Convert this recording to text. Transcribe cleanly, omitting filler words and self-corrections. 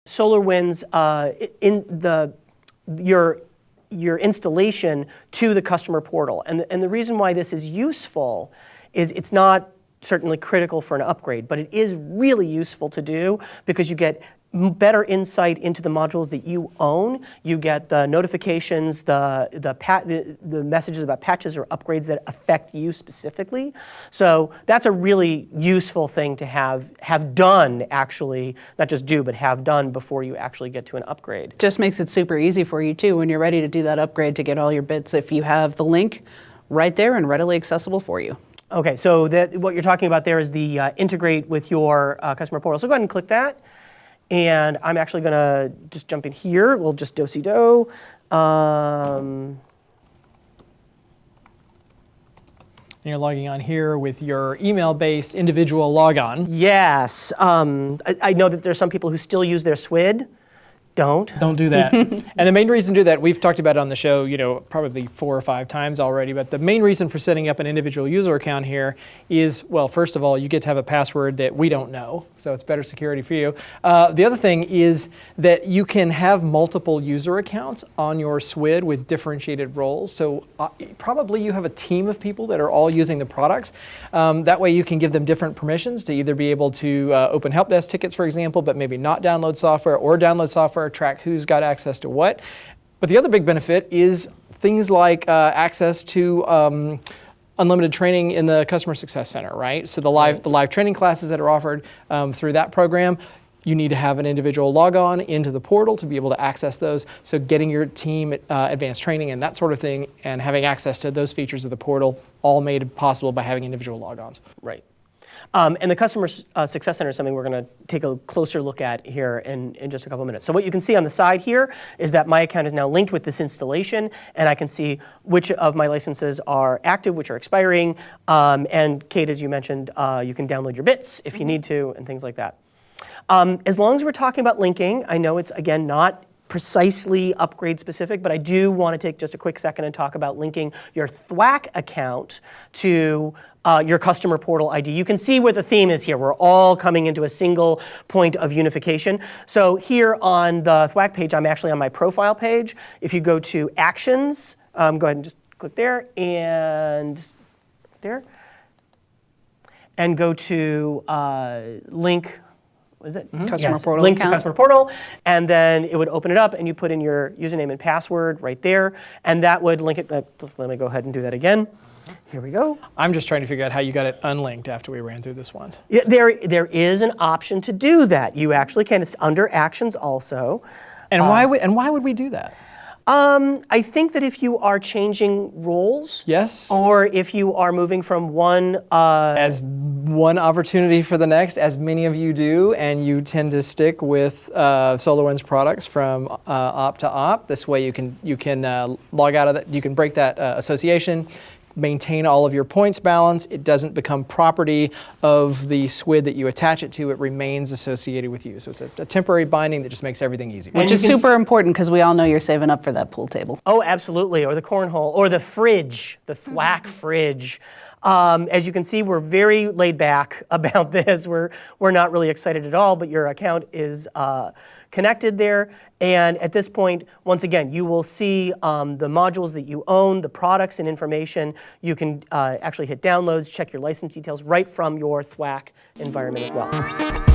SolarWinds your installation to the customer portal. And the reason why this is useful is it's not certainly critical for an upgrade, but it is really useful to do because you get better insight into the modules that you own. You get the notifications, the messages about patches or upgrades that affect you specifically. So that's a really useful thing to have done, actually, not just do, but have done before you actually get to an upgrade. Just makes it super easy for you too when you're ready to do that upgrade to get all your bits if you have the link right there and readily accessible for you. Okay, so what you're talking about there is the integrate with your customer portal. So go ahead and click that. And I'm actually going to just jump in here. We'll just do-si-do. And you're logging on here with your email-based individual logon. Yes. I know that there's some people who still use their SWID. Don't do that. And the main reason to do that, we've talked about it on the show, probably 4 or 5 times already, but the main reason for setting up an individual user account here is, well, first of all, you get to have a password that we don't know, so it's better security for you. The other thing is that you can have multiple user accounts on your SWID with differentiated roles. So probably you have a team of people that are all using the products. That way you can give them different permissions to either be able to open help desk tickets, for example, but maybe not download software, or download software, track who's got access to what. But the other big benefit is things like access to unlimited training in the Customer Success Center, right? So the live training classes that are offered through that program, you need to have an individual logon into the portal to be able to access those. So getting your team advanced training and that sort of thing, and having access to those features of the portal, all made possible by having individual logons. Right. And the Customer Success Center is something we're going to take a closer look at here in just a couple minutes. So what you can see on the side here is that my account is now linked with this installation, and I can see which of my licenses are active, which are expiring. And Kate, as you mentioned, you can download your bits if you need to, and things like that. As long as we're talking about linking, I know it's, again, not precisely upgrade specific, but I do want to take just a quick second and talk about linking your THWACK account to your customer portal ID. You can see where the theme is here. We're all coming into a single point of unification. So here on the THWACK page, I'm actually on my profile page. If you go to Actions, go ahead and just click there and there, and go to link. What is it? Customer portal link account. to customer portal, and then it would open it up, and you put in your username and password right there, and that would link it. Let me go ahead and do that again. Here we go. I'm just trying to figure out how you got it unlinked after we ran through this once. Yeah, there is an option to do that. You actually can. It's under Actions also. And why would we do that? I think that if you are changing roles, yes, or if you are moving from one as one opportunity for the next, as many of you do, and you tend to stick with SolarWinds products from op to op. This way, you can log out of that. You can break that association. Maintain all of your points balance. It doesn't become property of the SWID that you attach it to. It remains associated with you. So it's a temporary binding that just makes everything easier. Which is super important because we all know you're saving up for that pool table. Oh, absolutely. Or the cornhole, or the fridge, the THWACK fridge. As you can see, we're very laid back about this. We're not really excited at all, but your account is connected there. And at this point, once again, you will see the modules that you own, the products and information. You can actually hit downloads, check your license details right from your THWACK environment as well.